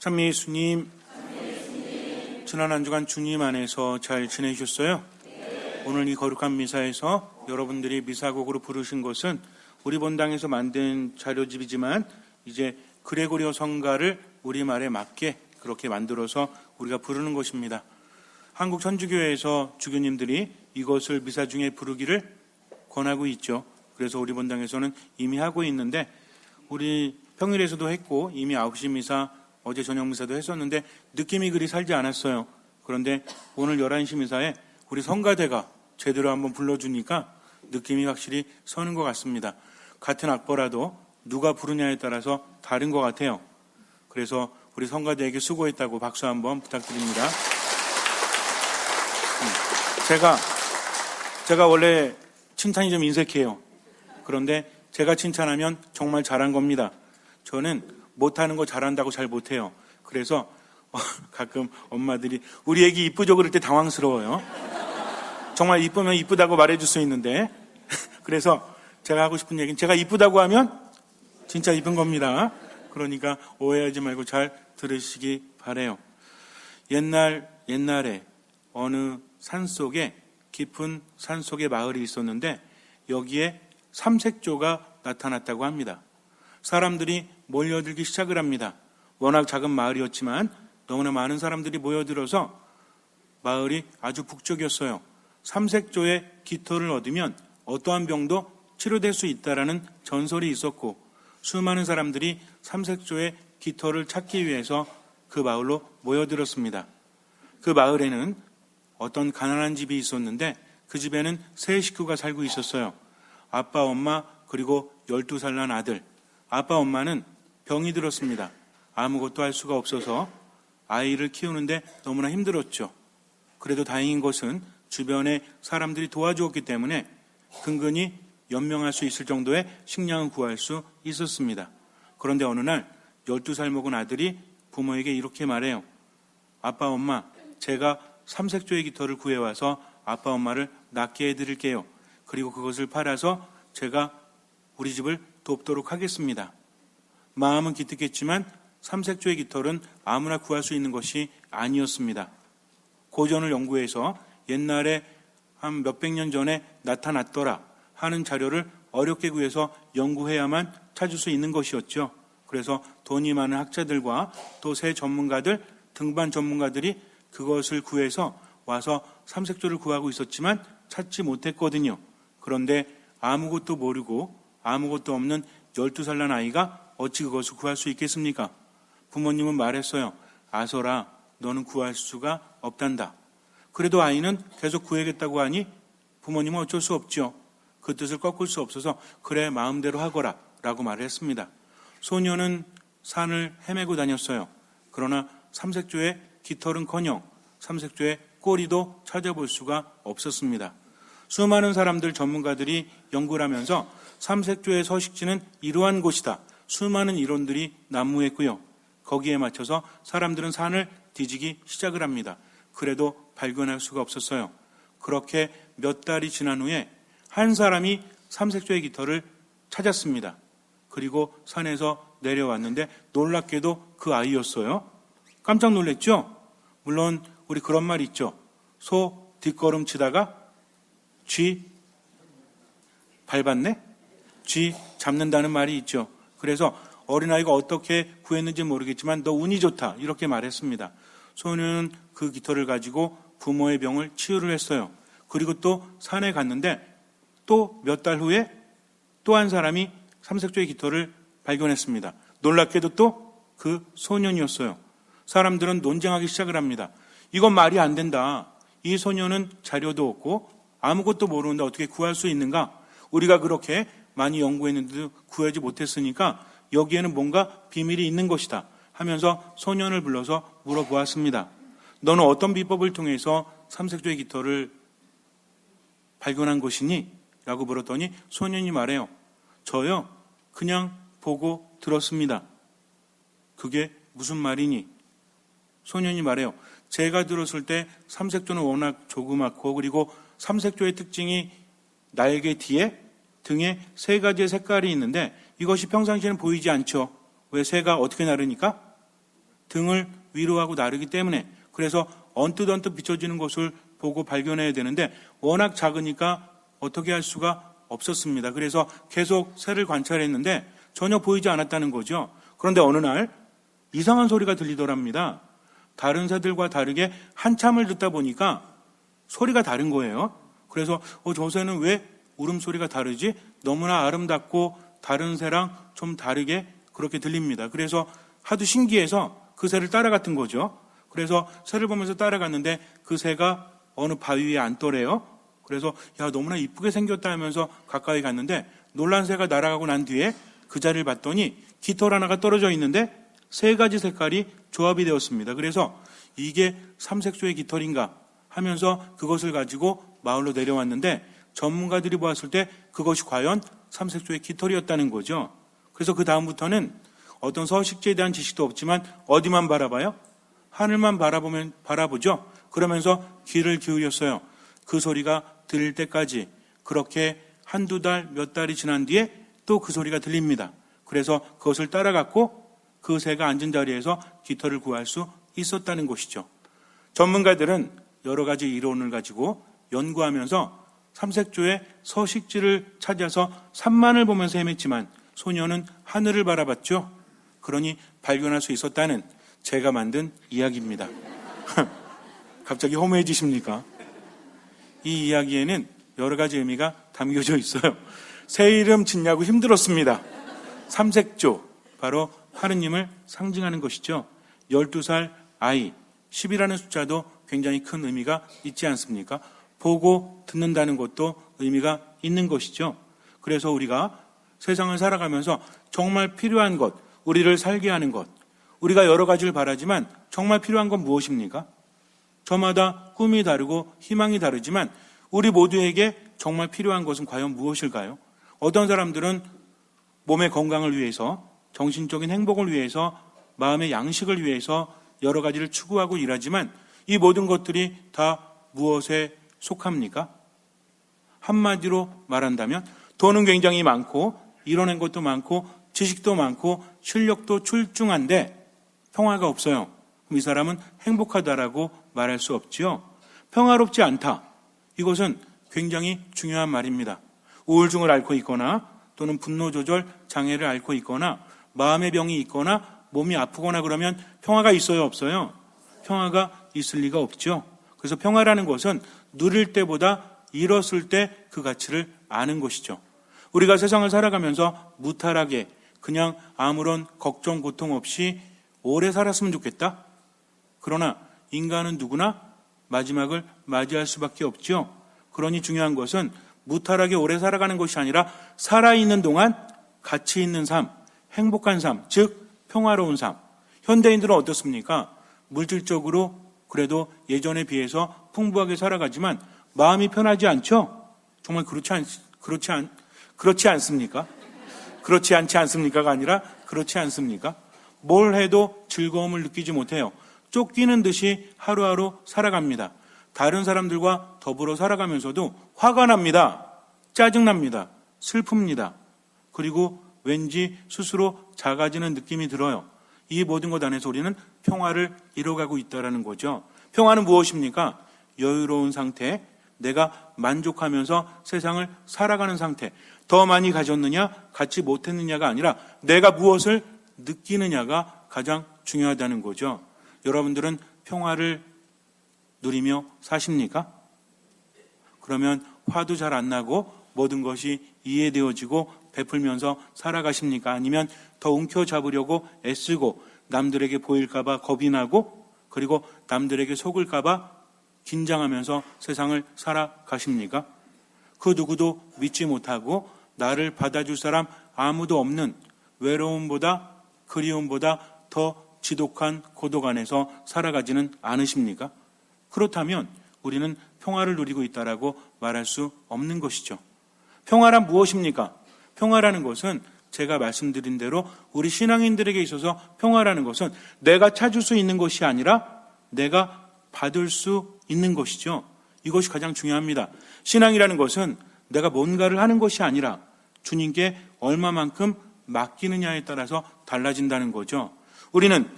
참미 예수님, 지난 한 주간 주님 안에서 잘 지내셨어요? 오늘 이 거룩한 미사에서 여러분들이 미사곡으로 부르신 것은 우리 본당에서 만든 자료집이지만 이제 그레고리오 성가를 우리말에 맞게 그렇게 만들어서 우리가 부르는 것입니다. 한국 천주교회에서 주교님들이 이것을 미사 중에 부르기를 권하고 있죠. 그래서 우리 본당에서는 이미 하고 있는데 우리 평일에서도 했고 이미 9시 미사, 어제 저녁 미사도 했었는데 느낌이 그리 살지 않았어요. 그런데 오늘 11시 미사에 우리 성가대가 제대로 한번 불러주니까 느낌이 확실히 서는 것 같습니다. 같은 악보라도 누가 부르냐에 따라서 다른 것 같아요. 그래서 우리 성가대에게 수고했다고 박수 한번 부탁드립니다. 제가 원래 칭찬이 좀 인색해요. 그런데 제가 칭찬하면 정말 잘한 겁니다. 저는 못하는 거 잘한다고 잘 못해요. 그래서 가끔 엄마들이 우리 애기 이쁘죠? 그럴 때 당황스러워요. 정말 이쁘면 이쁘다고 말해줄 수 있는데 그래서 제가 하고 싶은 얘기는 제가 이쁘다고 하면 진짜 이쁜 겁니다. 그러니까 오해하지 말고 잘 들으시기 바래요. 옛날에 어느 산속에 깊은 산속에 마을이 있었는데 여기에 삼색조가 나타났다고 합니다. 사람들이 몰려들기 시작을 합니다. 워낙 작은 마을이었지만 너무나 많은 사람들이 모여들어서 마을이 아주 북적이었어요. 삼색조의 깃털을 얻으면 어떠한 병도 치료될 수 있다라는 전설이 있었고 수많은 사람들이 삼색조의 깃털을 찾기 위해서 그 마을로 모여들었습니다. 그 마을에는 어떤 가난한 집이 있었는데 그 집에는 세 식구가 살고 있었어요. 아빠, 엄마, 그리고 12살 난 아들. 아빠, 엄마는 병이 들었습니다. 아무것도 할 수가 없어서 아이를 키우는데 너무나 힘들었죠. 그래도 다행인 것은 주변에 사람들이 도와주었기 때문에 근근히 연명할 수 있을 정도의 식량을 구할 수 있었습니다. 그런데 어느 날 12살 먹은 아들이 부모에게 이렇게 말해요. 아빠, 엄마, 제가 삼색조의 깃털을 구해와서 아빠, 엄마를 낫게 해드릴게요. 그리고 그것을 팔아서 제가 우리 집을 돕도록 하겠습니다. 마음은 기특했지만 삼색조의 깃털은 아무나 구할 수 있는 것이 아니었습니다. 고전을 연구해서 옛날에 한 몇백 년 전에 나타났더라 하는 자료를 어렵게 구해서 연구해야만 찾을 수 있는 것이었죠. 그래서 돈이 많은 학자들과 또 새 전문가들, 등반 전문가들이 그것을 구해서 와서 삼색조를 구하고 있었지만 찾지 못했거든요. 그런데 아무것도 모르고 아무것도 없는 12살 난 아이가 어찌 그것을 구할 수 있겠습니까? 부모님은 말했어요. 아서라, 너는 구할 수가 없단다. 그래도 아이는 계속 구해야겠다고 하니 부모님은 어쩔 수 없죠. 그 뜻을 꺾을 수 없어서 그래 마음대로 하거라 라고 말을 했습니다. 소녀는 산을 헤매고 다녔어요. 그러나 삼색조의 깃털은커녕 삼색조의 꼬리도 찾아볼 수가 없었습니다. 수많은 사람들 전문가들이 연구를 하면서 삼색조의 서식지는 이러한 곳이다. 수많은 이론들이 난무했고요. 거기에 맞춰서 사람들은 산을 뒤지기 시작을 합니다. 그래도 발견할 수가 없었어요. 그렇게 몇 달이 지난 후에 한 사람이 삼색조의 깃털을 찾았습니다. 그리고 산에서 내려왔는데 놀랍게도 그 아이였어요. 깜짝 놀랐죠? 물론 우리 그런 말 있죠. 소 뒷걸음 치다가 쥐 밟았네? 쥐 잡는다는 말이 있죠. 그래서 어린아이가 어떻게 구했는지 모르겠지만 너 운이 좋다 이렇게 말했습니다. 소녀는 그 깃털을 가지고 부모의 병을 치유를 했어요. 그리고 또 산에 갔는데 또 몇 달 후에 또 한 사람이 삼색조의 깃털을 발견했습니다. 놀랍게도 또 그 소년이었어요. 사람들은 논쟁하기 시작을 합니다. 이건 말이 안 된다. 이 소녀는 자료도 없고 아무것도 모르는데 어떻게 구할 수 있는가? 우리가 그렇게 많이 연구했는데도 구하지 못했으니까 여기에는 뭔가 비밀이 있는 것이다 하면서 소년을 불러서 물어보았습니다. 너는 어떤 비법을 통해서 삼색조의 깃털을 발견한 것이니? 라고 물었더니 소년이 말해요. 저요? 그냥 보고 들었습니다. 그게 무슨 말이니? 소년이 말해요. 제가 들었을 때 삼색조는 워낙 조그맣고 그리고 삼색조의 특징이 날개 뒤에 등에 세 가지의 색깔이 있는데 이것이 평상시에는 보이지 않죠. 왜 새가 어떻게 나르니까? 등을 위로하고 나르기 때문에 그래서 언뜻 비춰지는 것을 보고 발견해야 되는데 워낙 작으니까 어떻게 할 수가 없었습니다. 그래서 계속 새를 관찰했는데 전혀 보이지 않았다는 거죠. 그런데 어느 날 이상한 소리가 들리더랍니다. 다른 새들과 다르게 한참을 듣다 보니까 소리가 다른 거예요. 그래서 저 새는 왜 울음소리가 다르지? 너무나 아름답고 다른 새랑 좀 다르게 그렇게 들립니다. 그래서 하도 신기해서 그 새를 따라갔던 거죠. 그래서 새를 보면서 따라갔는데 그 새가 어느 바위 위에 앉더래요. 그래서 너무나 이쁘게 생겼다 하면서 가까이 갔는데 놀란 새가 날아가고 난 뒤에 그 자리를 봤더니 깃털 하나가 떨어져 있는데 3가지 색깔이 조합이 되었습니다. 그래서 이게 삼색소의 깃털인가 하면서 그것을 가지고 마을로 내려왔는데 전문가들이 보았을 때 그것이 과연 삼색소의 깃털이었다는 거죠. 그래서 그 다음부터는 어떤 서식지에 대한 지식도 없지만 어디만 바라봐요? 하늘만 바라보죠. 그러면서 귀를 기울였어요. 그 소리가 들릴 때까지. 그렇게 한두 달, 몇 달이 지난 뒤에 또 그 소리가 들립니다. 그래서 그것을 따라갔고 그 새가 앉은 자리에서 깃털을 구할 수 있었다는 것이죠. 전문가들은 여러 가지 이론을 가지고 연구하면서 삼색조의 서식지를 찾아서 산만을 보면서 헤맸지만 소녀는 하늘을 바라봤죠. 그러니 발견할 수 있었다는 제가 만든 이야기입니다. 갑자기 허무해지십니까? 이 이야기에는 여러 가지 의미가 담겨져 있어요. 새 이름 짓냐고 힘들었습니다. 삼색조, 바로 하느님을 상징하는 것이죠. 12살 아이, 10이라는 숫자도 굉장히 큰 의미가 있지 않습니까? 보고 듣는다는 것도 의미가 있는 것이죠. 그래서 우리가 세상을 살아가면서 정말 필요한 것, 우리를 살게 하는 것, 우리가 여러 가지를 바라지만 정말 필요한 건 무엇입니까? 저마다 꿈이 다르고 희망이 다르지만 우리 모두에게 정말 필요한 것은 과연 무엇일까요? 어떤 사람들은 몸의 건강을 위해서, 정신적인 행복을 위해서, 마음의 양식을 위해서 여러 가지를 추구하고 일하지만 이 모든 것들이 다 무엇에 속합니까? 한마디로 말한다면 돈은 굉장히 많고 이뤄낸 것도 많고 지식도 많고 실력도 출중한데 평화가 없어요. 그럼 이 사람은 행복하다라고 말할 수 없지요. 평화롭지 않다. 이것은 굉장히 중요한 말입니다. 우울증을 앓고 있거나 또는 분노 조절 장애를 앓고 있거나 마음의 병이 있거나 몸이 아프거나 그러면 평화가 있어요, 없어요? 평화가 있을 리가 없죠. 그래서 평화라는 것은 누릴 때보다 잃었을 때 그 가치를 아는 것이죠. 우리가 세상을 살아가면서 무탈하게 그냥 아무런 걱정, 고통 없이 오래 살았으면 좋겠다. 그러나 인간은 누구나 마지막을 맞이할 수밖에 없죠. 그러니 중요한 것은 무탈하게 오래 살아가는 것이 아니라 살아있는 동안 가치 있는 삶, 행복한 삶, 즉 평화로운 삶. 현대인들은 어떻습니까? 물질적으로 그래도 예전에 비해서 풍부하게 살아가지만 마음이 편하지 않죠? 정말 그렇지 않습니까? 그렇지 않지 않습니까가 아니라 그렇지 않습니까? 뭘 해도 즐거움을 느끼지 못해요. 쫓기는 듯이 하루하루 살아갑니다. 다른 사람들과 더불어 살아가면서도 화가 납니다. 짜증납니다. 슬픕니다. 그리고 왠지 스스로 작아지는 느낌이 들어요. 이 모든 것 안에서 우리는 평화를 이뤄가고 있다는 거죠. 평화는 무엇입니까? 여유로운 상태, 내가 만족하면서 세상을 살아가는 상태. 더 많이 가졌느냐, 갖지 못했느냐가 아니라 내가 무엇을 느끼느냐가 가장 중요하다는 거죠. 여러분들은 평화를 누리며 사십니까? 그러면 화도 잘 안 나고 모든 것이 이해되어지고 베풀면서 살아가십니까? 아니면 더 움켜잡으려고 애쓰고 남들에게 보일까 봐 겁이 나고 그리고 남들에게 속을까 봐 긴장하면서 세상을 살아가십니까? 그 누구도 믿지 못하고 나를 받아줄 사람 아무도 없는 외로움보다 그리움보다 더 지독한 고독 안에서 살아가지는 않으십니까? 그렇다면 우리는 평화를 누리고 있다라고 말할 수 없는 것이죠. 평화란 무엇입니까? 평화라는 것은 제가 말씀드린 대로 우리 신앙인들에게 있어서 평화라는 것은 내가 찾을 수 있는 것이 아니라 내가 받을 수 있는 것이죠. 이것이 가장 중요합니다. 신앙이라는 것은 내가 뭔가를 하는 것이 아니라 주님께 얼마만큼 맡기느냐에 따라서 달라진다는 거죠. 우리는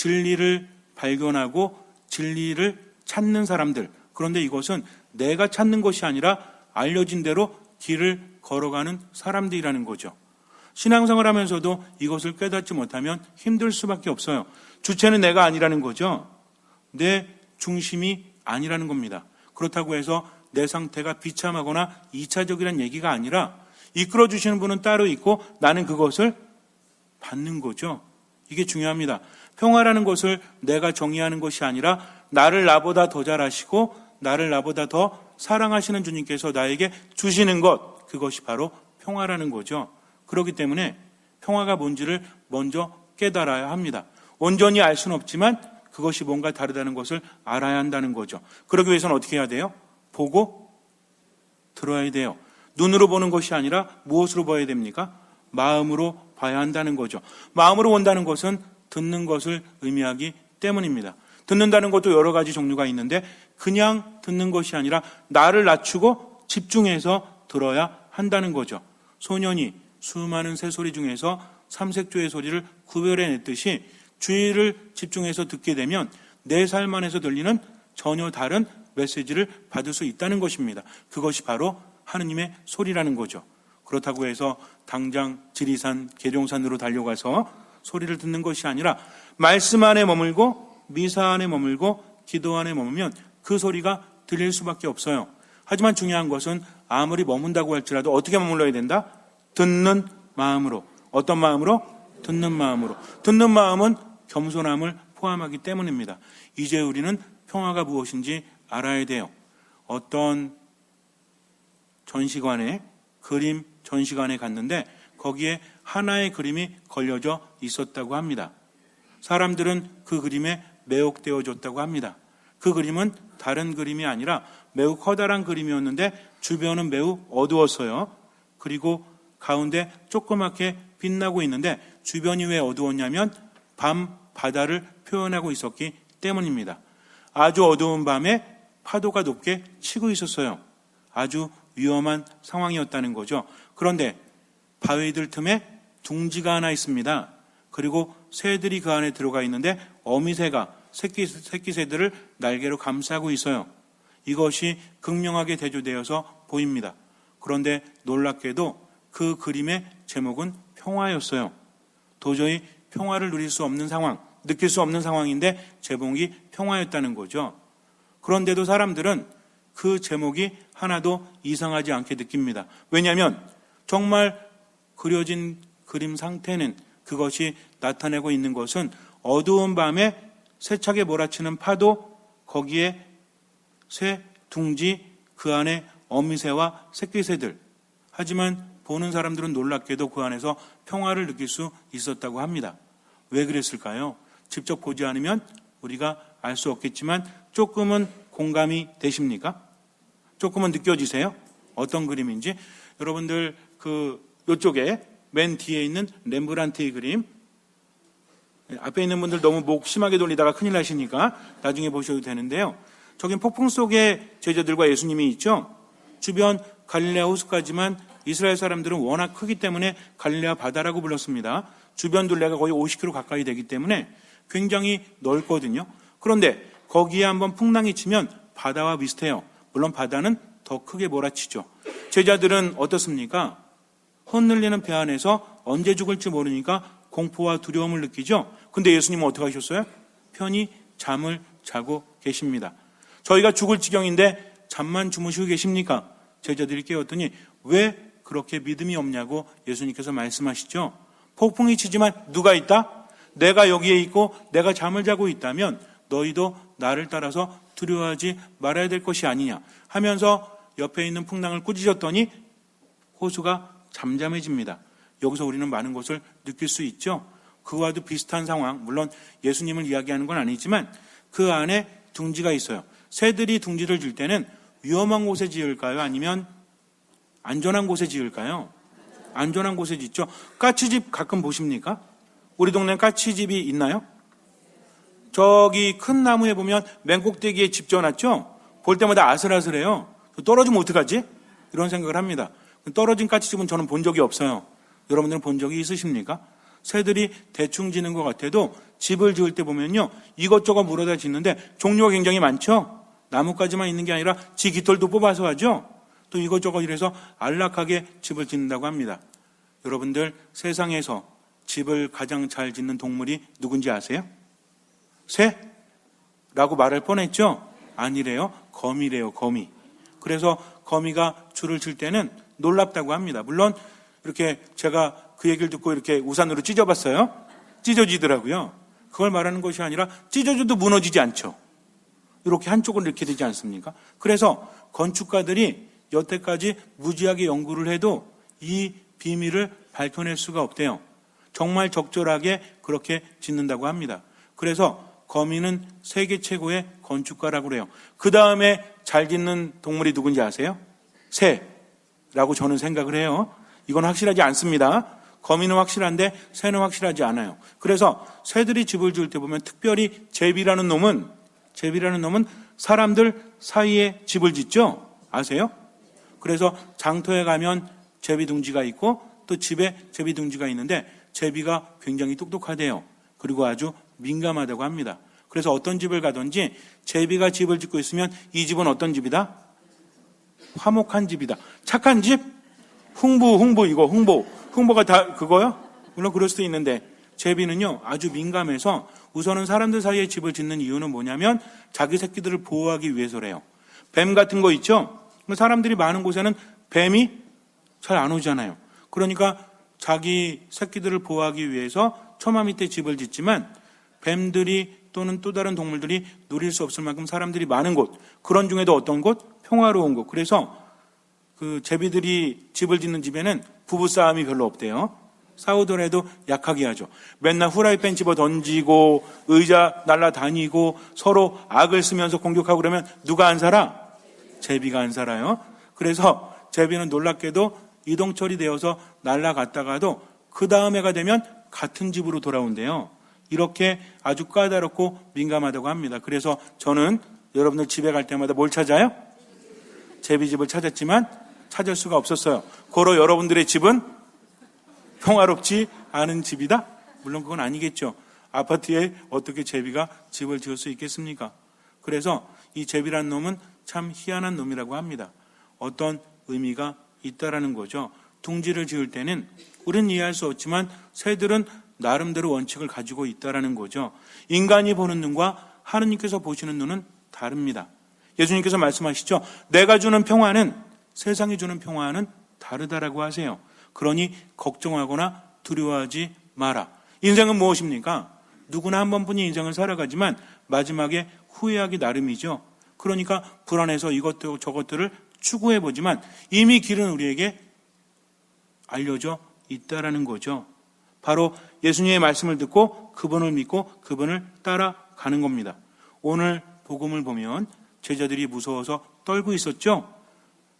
진리를 발견하고 진리를 찾는 사람들. 그런데 이것은 내가 찾는 것이 아니라 알려진 대로 길을 걸어가는 사람들이라는 거죠. 신앙생활 하면서도 이것을 깨닫지 못하면 힘들 수밖에 없어요. 주체는 내가 아니라는 거죠. 내 중심이 아니라는 겁니다. 그렇다고 해서 내 상태가 비참하거나 2차적이라는 얘기가 아니라 이끌어주시는 분은 따로 있고 나는 그것을 받는 거죠. 이게 중요합니다. 평화라는 것을 내가 정의하는 것이 아니라 나를 나보다 더 잘 아시고 나를 나보다 더 사랑하시는 주님께서 나에게 주시는 것, 그것이 바로 평화라는 거죠. 그렇기 때문에 평화가 뭔지를 먼저 깨달아야 합니다. 온전히 알 수는 없지만 그것이 뭔가 다르다는 것을 알아야 한다는 거죠. 그러기 위해서는 어떻게 해야 돼요? 보고 들어야 돼요. 눈으로 보는 것이 아니라 무엇으로 봐야 됩니까? 마음으로 봐야 한다는 거죠. 마음으로 본다는 것은 듣는 것을 의미하기 때문입니다. 듣는다는 것도 여러 가지 종류가 있는데 그냥 듣는 것이 아니라 나를 낮추고 집중해서 들어야 한다는 거죠. 소년이 수많은 새소리 중에서 삼색조의 소리를 구별해냈듯이 주의를 집중해서 듣게 되면 내 삶 안에서 들리는 전혀 다른 메시지를 받을 수 있다는 것입니다. 그것이 바로 하느님의 소리라는 거죠. 그렇다고 해서 당장 지리산, 계룡산으로 달려가서 소리를 듣는 것이 아니라 말씀 안에 머물고 미사 안에 머물고 기도 안에 머물면 그 소리가 들릴 수밖에 없어요. 하지만 중요한 것은 아무리 머문다고 할지라도 어떻게 머물러야 된다? 듣는 마음으로. 어떤 마음으로? 듣는 마음으로. 듣는 마음은 겸손함을 포함하기 때문입니다. 이제 우리는 평화가 무엇인지 알아야 돼요. 어떤 전시관에 그림 전시관에 갔는데 거기에 하나의 그림이 걸려져 있었다고 합니다. 사람들은 그 그림에 매혹되어졌다고 합니다. 그 그림은 다른 그림이 아니라 매우 커다란 그림이었는데 주변은 매우 어두웠어요. 그리고 가운데 조그맣게 빛나고 있는데 주변이 왜 어두웠냐면 밤 바다를 표현하고 있었기 때문입니다. 아주 어두운 밤에 파도가 높게 치고 있었어요. 아주 위험한 상황이었다는 거죠. 그런데 바위들 틈에 둥지가 하나 있습니다. 그리고 새들이 그 안에 들어가 있는데 어미새가 새끼새들을 날개로 감싸고 있어요. 이것이 극명하게 대조되어서 보입니다. 그런데 놀랍게도 그 그림의 제목은 평화였어요. 도저히 평화를 누릴 수 없는 상황, 느낄 수 없는 상황인데 제목이 평화였다는 거죠. 그런데도 사람들은 그 제목이 하나도 이상하지 않게 느낍니다. 왜냐하면 정말 그려진 그림 상태는 그것이 나타내고 있는 것은 어두운 밤에 세차게 몰아치는 파도, 거기에 새, 둥지, 그 안에 어미새와 새끼새들. 하지만 보는 사람들은 놀랍게도 그 안에서 평화를 느낄 수 있었다고 합니다. 왜 그랬을까요? 직접 보지 않으면 우리가 알 수 없겠지만 조금은 공감이 되십니까? 조금은 느껴지세요? 어떤 그림인지? 여러분들 이쪽에 맨 뒤에 있는 렘브란트의 그림, 앞에 있는 분들 너무 목 심하게 돌리다가 큰일 나시니까 나중에 보셔도 되는데요. 저긴 폭풍 속에 제자들과 예수님이 있죠. 주변 갈릴레아 호수까지만 이스라엘 사람들은 워낙 크기 때문에 갈릴레아 바다라고 불렀습니다. 주변 둘레가 거의 50km 가까이 되기 때문에 굉장히 넓거든요. 그런데 거기에 한번 풍랑이 치면 바다와 비슷해요. 물론 바다는 더 크게 몰아치죠. 제자들은 어떻습니까? 흔들리는 배 안에서 언제 죽을지 모르니까 공포와 두려움을 느끼죠. 근데 예수님은 어떻게 하셨어요? 편히 잠을 자고 계십니다. 저희가 죽을 지경인데 잠만 주무시고 계십니까? 제자들이 깨웠더니 왜 그렇게 믿음이 없냐고 예수님께서 말씀하시죠. 폭풍이 치지만 누가 있다? 내가 여기에 있고 내가 잠을 자고 있다면 너희도 나를 따라서 두려워하지 말아야 될 것이 아니냐 하면서 옆에 있는 풍랑을 꾸짖었더니 호수가 잠잠해집니다. 여기서 우리는 많은 것을 느낄 수 있죠. 그와도 비슷한 상황, 물론 예수님을 이야기하는 건 아니지만 그 안에 둥지가 있어요. 새들이 둥지를 질 때는 위험한 곳에 지을까요? 아니면 안전한 곳에 지을까요? 안전한 곳에 짓죠. 까치집 가끔 보십니까? 우리 동네는 까치집이 있나요? 저기 큰 나무에 보면 맨 꼭대기에 집 지어놨죠? 볼 때마다 아슬아슬해요. 떨어지면 어떡하지? 이런 생각을 합니다. 떨어진 까치집은 저는 본 적이 없어요. 여러분들은 본 적이 있으십니까? 새들이 대충 지는 것 같아도 집을 지을 때 보면요, 이것저것 물어다 짓는데 종류가 굉장히 많죠. 나뭇가지만 있는 게 아니라 지 깃털도 뽑아서 하죠. 또 이것저것 이래서 안락하게 집을 짓는다고 합니다. 여러분들, 세상에서 집을 가장 잘 짓는 동물이 누군지 아세요? 새? 라고 말할 뻔했죠? 아니래요. 거미래요, 거미. 그래서 거미가 줄을 칠 때는 놀랍다고 합니다. 물론 이렇게 제가 그 얘기를 듣고 이렇게 우산으로 찢어봤어요. 찢어지더라고요. 그걸 말하는 것이 아니라 찢어져도 무너지지 않죠. 이렇게 한쪽은 이렇게 되지 않습니까? 그래서 건축가들이 여태까지 무지하게 연구를 해도 이 비밀을 밝혀낼 수가 없대요. 정말 적절하게 그렇게 짓는다고 합니다. 그래서 거미는 세계 최고의 건축가라고 그래요. 그 다음에 잘 짓는 동물이 누군지 아세요? 새라고 저는 생각을 해요. 이건 확실하지 않습니다. 거미는 확실한데 새는 확실하지 않아요. 그래서 새들이 집을 지을 때 보면 특별히 제비라는 놈은 사람들 사이에 집을 짓죠. 아세요? 그래서 장터에 가면 제비둥지가 있고 또 집에 제비둥지가 있는데 제비가 굉장히 똑똑하대요. 그리고 아주 민감하다고 합니다. 그래서 어떤 집을 가든지 제비가 집을 짓고 있으면 이 집은 어떤 집이다? 화목한 집이다. 착한 집? 홍보가 다 그거요? 물론 그럴 수도 있는데 제비는요 아주 민감해서 우선은 사람들 사이에 집을 짓는 이유는 뭐냐면 자기 새끼들을 보호하기 위해서래요. 뱀 같은 거 있죠? 사람들이 많은 곳에는 뱀이 잘 안 오잖아요. 그러니까 자기 새끼들을 보호하기 위해서 처마 밑에 집을 짓지만 뱀들이 또는 또 다른 동물들이 누릴 수 없을 만큼 사람들이 많은 곳, 그런 중에도 어떤 곳? 평화로운 곳. 그래서 그 제비들이 집을 짓는 집에는 부부싸움이 별로 없대요. 싸우더라도 약하게 하죠. 맨날 후라이팬 집어 던지고 의자 날라다니고 서로 악을 쓰면서 공격하고 그러면 누가 안 살아? 제비가 안 살아요. 그래서 제비는 놀랍게도 이동 처리되어서 날아갔다가도 그 다음 해가 되면 같은 집으로 돌아온대요. 이렇게 아주 까다롭고 민감하다고 합니다. 그래서 저는 여러분들 집에 갈 때마다 뭘 찾아요? 제비집을 찾았지만 찾을 수가 없었어요. 고로 여러분들의 집은 평화롭지 않은 집이다? 물론 그건 아니겠죠. 아파트에 어떻게 제비가 집을 지을 수 있겠습니까? 그래서 이 제비란 놈은 참 희한한 놈이라고 합니다. 어떤 의미가 있다라는 거죠. 둥지를 지을 때는 우리는 이해할 수 없지만 새들은 나름대로 원칙을 가지고 있다라는 거죠. 인간이 보는 눈과 하느님께서 보시는 눈은 다릅니다. 예수님께서 말씀하시죠. 내가 주는 평화는 세상이 주는 평화는 다르다라고 하세요. 그러니 걱정하거나 두려워하지 마라. 인생은 무엇입니까? 누구나 한 번뿐인 인생을 살아가지만 마지막에 후회하기 나름이죠. 그러니까 불안해서 이것도 저것들을 추구해보지만 이미 길은 우리에게 알려져 있다라는 거죠. 바로 예수님의 말씀을 듣고 그분을 믿고 그분을 따라가는 겁니다. 오늘 복음을 보면 제자들이 무서워서 떨고 있었죠.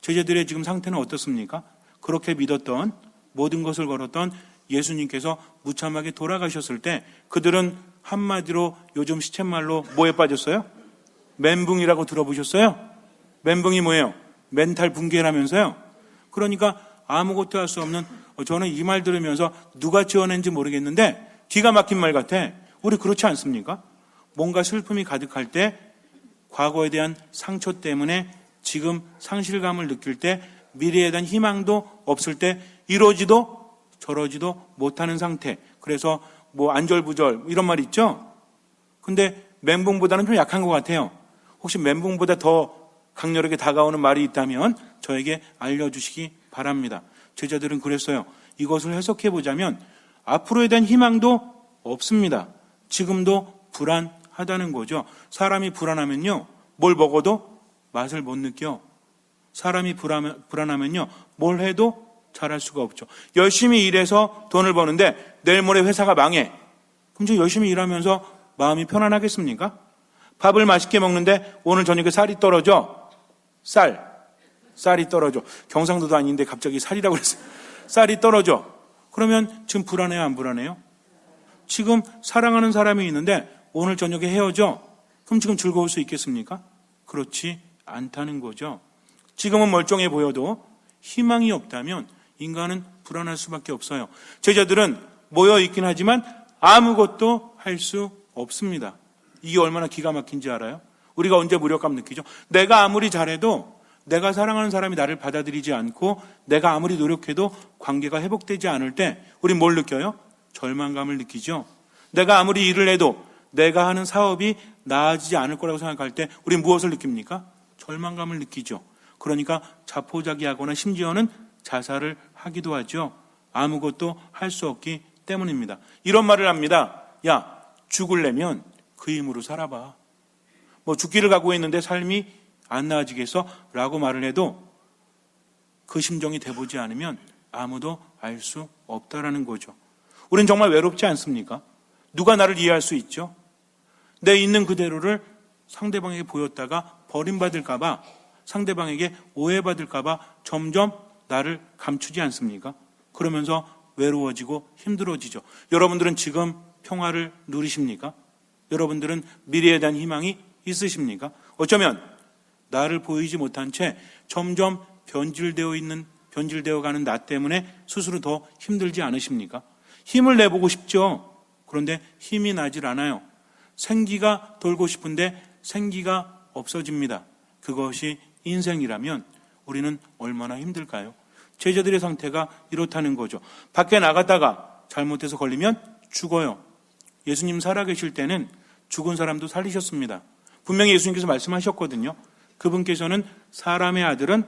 제자들의 지금 상태는 어떻습니까? 그렇게 믿었던 모든 것을 걸었던 예수님께서 무참하게 돌아가셨을 때 그들은 한마디로 요즘 시쳇말로 뭐에 빠졌어요? 멘붕이라고 들어보셨어요? 멘붕이 뭐예요? 멘탈 붕괴라면서요. 그러니까 아무것도 할 수 없는, 저는 이 말 들으면서 누가 지어낸지 모르겠는데 기가 막힌 말 같아. 우리 그렇지 않습니까? 뭔가 슬픔이 가득할 때 과거에 대한 상처 때문에 지금 상실감을 느낄 때 미래에 대한 희망도 없을 때 이러지도 저러지도 못하는 상태. 그래서 뭐 안절부절 이런 말 있죠? 근데 멘붕보다는 좀 약한 것 같아요. 혹시 멘붕보다 더 강렬하게 다가오는 말이 있다면 저에게 알려주시기 바랍니다. 제자들은 그랬어요. 이것을 해석해 보자면 앞으로에 대한 희망도 없습니다. 지금도 불안하다는 거죠. 사람이 불안하면요, 뭘 먹어도 맛을 못 느껴. 사람이 불안하면요, 뭘 해도 잘할 수가 없죠. 열심히 일해서 돈을 버는데 내일 모레 회사가 망해. 그럼 저 열심히 일하면서 마음이 편안하겠습니까? 밥을 맛있게 먹는데 오늘 저녁에 살이 떨어져. 쌀이 떨어져. 경상도도 아닌데 갑자기 살이라고 그랬어요. 쌀이 떨어져. 그러면 지금 불안해요, 안 불안해요? 지금 사랑하는 사람이 있는데 오늘 저녁에 헤어져. 그럼 지금 즐거울 수 있겠습니까? 그렇지 않다는 거죠. 지금은 멀쩡해 보여도 희망이 없다면 인간은 불안할 수밖에 없어요. 제자들은 모여 있긴 하지만 아무것도 할 수 없습니다. 이게 얼마나 기가 막힌지 알아요? 우리가 언제 무력감 느끼죠? 내가 아무리 잘해도 내가 사랑하는 사람이 나를 받아들이지 않고 내가 아무리 노력해도 관계가 회복되지 않을 때 우린 뭘 느껴요? 절망감을 느끼죠. 내가 아무리 일을 해도 내가 하는 사업이 나아지지 않을 거라고 생각할 때 우린 무엇을 느낍니까? 절망감을 느끼죠. 그러니까 자포자기하거나 심지어는 자살을 하기도 하죠. 아무것도 할 수 없기 때문입니다. 이런 말을 합니다. 야, 죽으려면 그 힘으로 살아봐. 뭐 죽기를 각오했는데 삶이 안 나아지겠어? 라고 말을 해도 그 심정이 돼보지 않으면 아무도 알 수 없다라는 거죠. 우린 정말 외롭지 않습니까? 누가 나를 이해할 수 있죠? 내 있는 그대로를 상대방에게 보였다가 버림받을까 봐, 상대방에게 오해받을까 봐 점점 나를 감추지 않습니까? 그러면서 외로워지고 힘들어지죠. 여러분들은 지금 평화를 누리십니까? 여러분들은 미래에 대한 희망이 있으십니까? 어쩌면 나를 보이지 못한 채 점점 변질되어 가는 나 때문에 스스로 더 힘들지 않으십니까? 힘을 내보고 싶죠. 그런데 힘이 나질 않아요. 생기가 돌고 싶은데 생기가 없어집니다. 그것이 인생이라면 우리는 얼마나 힘들까요? 제자들의 상태가 이렇다는 거죠. 밖에 나갔다가 잘못해서 걸리면 죽어요. 예수님 살아계실 때는 죽은 사람도 살리셨습니다. 분명히 예수님께서 말씀하셨거든요. 그분께서는 사람의 아들은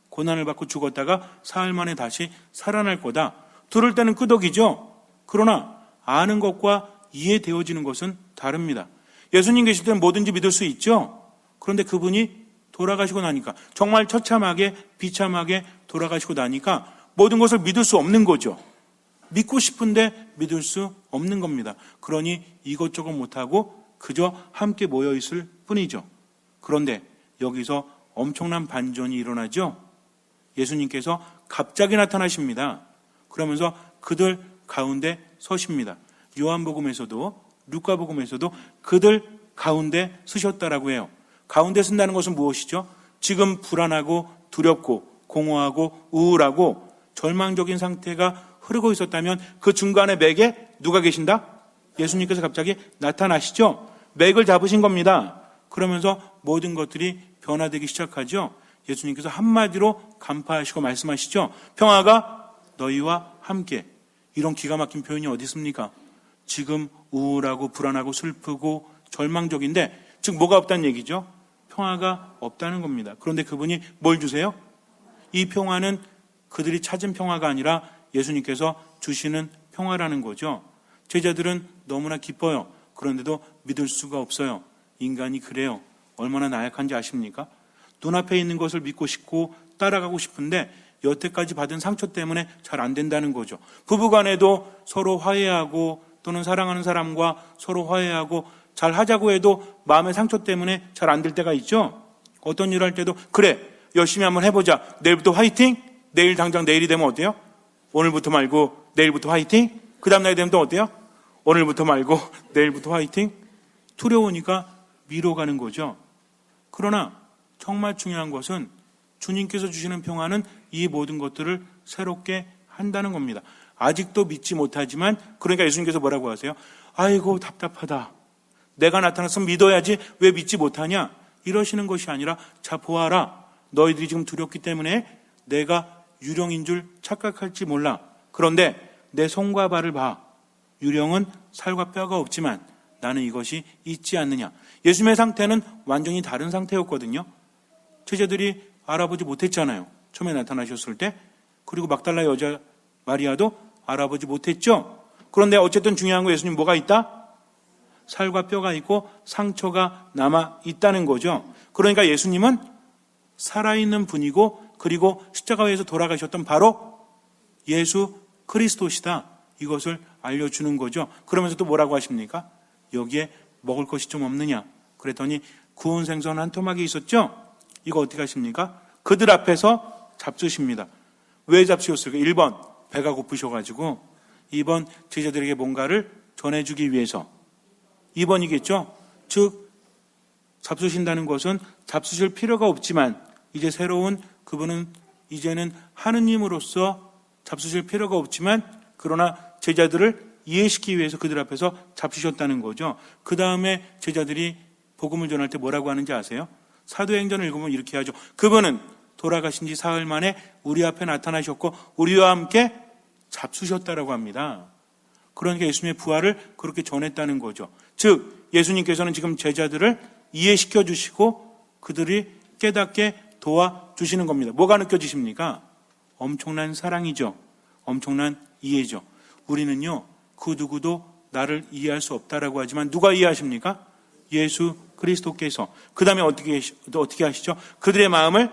고난을 받고 죽었다가 사흘 만에 다시 살아날 거다. 들을 때는 끄덕이죠. 그러나 아는 것과 이해되어지는 것은 다릅니다. 예수님 계실 때는 뭐든지 믿을 수 있죠. 그런데 그분이 돌아가시고 나니까, 정말 처참하게 비참하게 돌아가시고 나니까 모든 것을 믿을 수 없는 거죠. 믿고 싶은데 믿을 수 없는 겁니다. 그러니 이것저것 못하고 그저 함께 모여있을 뿐이죠. 그런데 여기서 엄청난 반전이 일어나죠. 예수님께서 갑자기 나타나십니다. 그러면서 그들 가운데 서십니다. 요한복음에서도 루카복음에서도 그들 가운데 서셨다라고 해요. 가운데 쓴다는 것은 무엇이죠? 지금 불안하고 두렵고 공허하고 우울하고 절망적인 상태가 흐르고 있었다면 그 중간에 맥에 누가 계신다? 예수님께서 갑자기 나타나시죠. 맥을 잡으신 겁니다. 그러면서 모든 것들이 변화되기 시작하죠. 예수님께서 한마디로 간파하시고 말씀하시죠. 평화가 너희와 함께. 이런 기가 막힌 표현이 어디 있습니까? 지금 우울하고 불안하고 슬프고 절망적인데, 즉 뭐가 없다는 얘기죠? 평화가 없다는 겁니다. 그런데 그분이 뭘 주세요? 이 평화는 그들이 찾은 평화가 아니라 예수님께서 주시는 평화라는 거죠. 제자들은 너무나 기뻐요. 그런데도 믿을 수가 없어요. 인간이 그래요. 얼마나 나약한지 아십니까? 눈앞에 있는 것을 믿고 싶고 따라가고 싶은데 여태까지 받은 상처 때문에 잘 안 된다는 거죠. 부부간에도 서로 화해하고 또는 사랑하는 사람과 서로 화해하고 잘 하자고 해도 마음의 상처 때문에 잘 안 될 때가 있죠. 어떤 일 할 때도 그래 열심히 한번 해보자. 내일부터 화이팅. 내일 당장 내일이 되면 어때요? 오늘부터 말고 내일부터 화이팅. 그 다음날이 되면 또 어때요? 오늘부터 말고 내일부터 화이팅. 두려우니까 미뤄가는 거죠. 그러나 정말 중요한 것은 주님께서 주시는 평화는 이 모든 것들을 새롭게 한다는 겁니다. 아직도 믿지 못하지만, 그러니까 예수님께서 뭐라고 하세요? 아이고 답답하다. 내가 나타났으면 믿어야지 왜 믿지 못하냐? 이러시는 것이 아니라 자 보아라. 너희들이 지금 두렵기 때문에 내가 유령인 줄 착각할지 몰라. 그런데 내 손과 발을 봐. 유령은 살과 뼈가 없지만 나는 이것이 있지 않느냐. 예수님의 상태는 완전히 다른 상태였거든요. 제자들이 알아보지 못했잖아요. 처음에 나타나셨을 때. 그리고 막달라 여자 마리아도 알아보지 못했죠. 그런데 어쨌든 중요한 거 예수님 뭐가 있다? 살과 뼈가 있고 상처가 남아 있다는 거죠. 그러니까 예수님은 살아있는 분이고 그리고 십자가에서 돌아가셨던 바로 예수 그리스도시다. 이것을 알려주는 거죠. 그러면서 또 뭐라고 하십니까? 여기에 먹을 것이 좀 없느냐. 그랬더니 구운 생선 한 토막이 있었죠. 이거 어떻게 하십니까? 그들 앞에서 잡수십니다. 왜 잡수셨을까? 1번 배가 고프셔가지고, 2번 제자들에게 뭔가를 전해주기 위해서, 2번이겠죠. 즉 잡수신다는 것은 잡수실 필요가 없지만 이제 새로운 그분은 이제는 하느님으로서 잡수실 필요가 없지만 그러나 제자들을 이해시키기 위해서 그들 앞에서 잡수셨다는 거죠. 그 다음에 제자들이 복음을 전할 때 뭐라고 하는지 아세요? 사도행전을 읽으면 이렇게 하죠. 그분은 돌아가신 지 사흘 만에 우리 앞에 나타나셨고 우리와 함께 잡수셨다라고 합니다. 그러니까 예수님의 부활을 그렇게 전했다는 거죠. 즉 예수님께서는 지금 제자들을 이해시켜 주시고 그들이 깨닫게 도와주시는 겁니다. 뭐가 느껴지십니까? 엄청난 사랑이죠. 엄청난 이해죠. 우리는요, 그 누구도 나를 이해할 수 없다라고 하지만 누가 이해하십니까? 예수 그리스도께서. 그 다음에 어떻게 하시죠? 그들의 마음을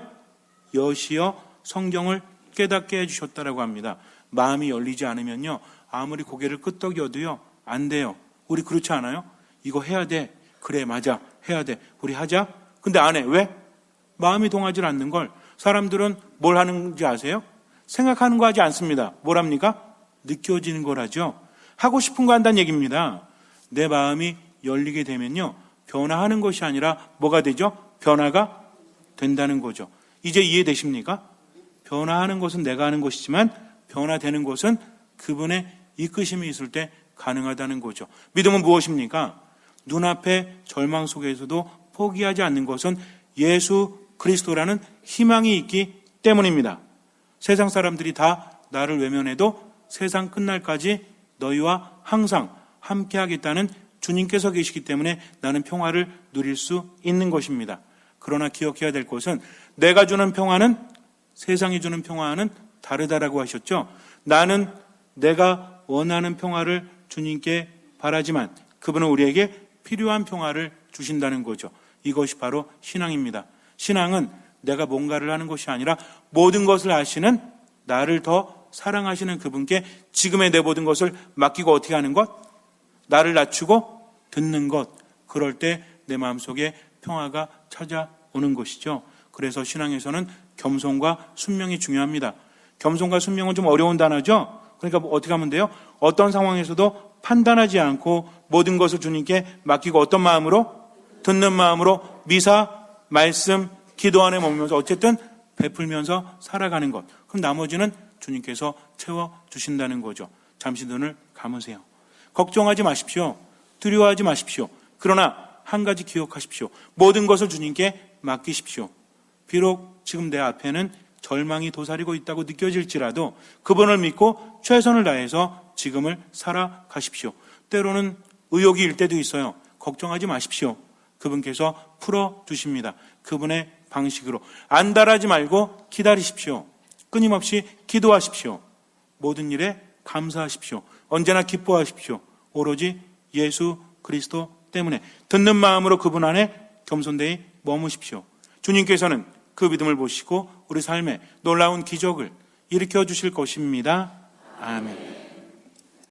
여시어 성경을 깨닫게 해주셨다라고 합니다. 마음이 열리지 않으면요, 아무리 고개를 끄덕여도요, 안 돼요. 우리 그렇지 않아요? 이거 해야 돼. 그래, 맞아. 해야 돼. 우리 하자. 근데 안 해. 왜? 마음이 동하지 않는 걸. 사람들은 뭘 하는지 아세요? 생각하는 거 하지 않습니다. 뭘 합니까? 느껴지는 거라죠. 하고 싶은 거 한다는 얘기입니다. 내 마음이 열리게 되면요, 변화하는 것이 아니라 뭐가 되죠? 변화가 된다는 거죠. 이제 이해되십니까? 변화하는 것은 내가 하는 것이지만 변화되는 것은 그분의 이끄심이 있을 때 가능하다는 거죠. 믿음은 무엇입니까? 눈앞의 절망 속에서도 포기하지 않는 것은 예수 그리스도라는 희망이 있기 때문입니다. 세상 사람들이 다 나를 외면해도 세상 끝날까지 너희와 항상 함께 하겠다는 주님께서 계시기 때문에 나는 평화를 누릴 수 있는 것입니다. 그러나 기억해야 될 것은 내가 주는 평화는 세상이 주는 평화와는 다르다라고 하셨죠. 나는 내가 원하는 평화를 주님께 바라지만 그분은 우리에게 필요한 평화를 주신다는 거죠. 이것이 바로 신앙입니다. 신앙은 내가 뭔가를 하는 것이 아니라 모든 것을 아시는 나를 더 사랑하시는 그분께 지금의 내 모든 것을 맡기고 어떻게 하는 것? 나를 낮추고 듣는 것. 그럴 때 내 마음속에 평화가 찾아오는 것이죠. 그래서 신앙에서는 겸손과 순명이 중요합니다. 겸손과 순명은 좀 어려운 단어죠. 그러니까 어떻게 하면 돼요? 어떤 상황에서도 판단하지 않고 모든 것을 주님께 맡기고 어떤 마음으로? 듣는 마음으로 미사, 말씀, 기도 안에 머물면서 어쨌든 베풀면서 살아가는 것. 그럼 나머지는 주님께서 채워주신다는 거죠. 잠시 눈을 감으세요. 걱정하지 마십시오. 두려워하지 마십시오. 그러나 한 가지 기억하십시오. 모든 것을 주님께 맡기십시오. 비록 지금 내 앞에는 절망이 도사리고 있다고 느껴질지라도 그분을 믿고 최선을 다해서 지금을 살아가십시오. 때로는 의욕이 일 때도 있어요. 걱정하지 마십시오. 그분께서 풀어주십니다. 그분의 방식으로. 안달하지 말고 기다리십시오. 끊임없이 기도하십시오. 모든 일에 감사하십시오. 언제나 기뻐하십시오. 오로지 예수 그리스도 때문에 듣는 마음으로 그분 안에 겸손되이 머무십시오. 주님께서는 그 믿음을 보시고 우리 삶에 놀라운 기적을 일으켜 주실 것입니다. 아멘.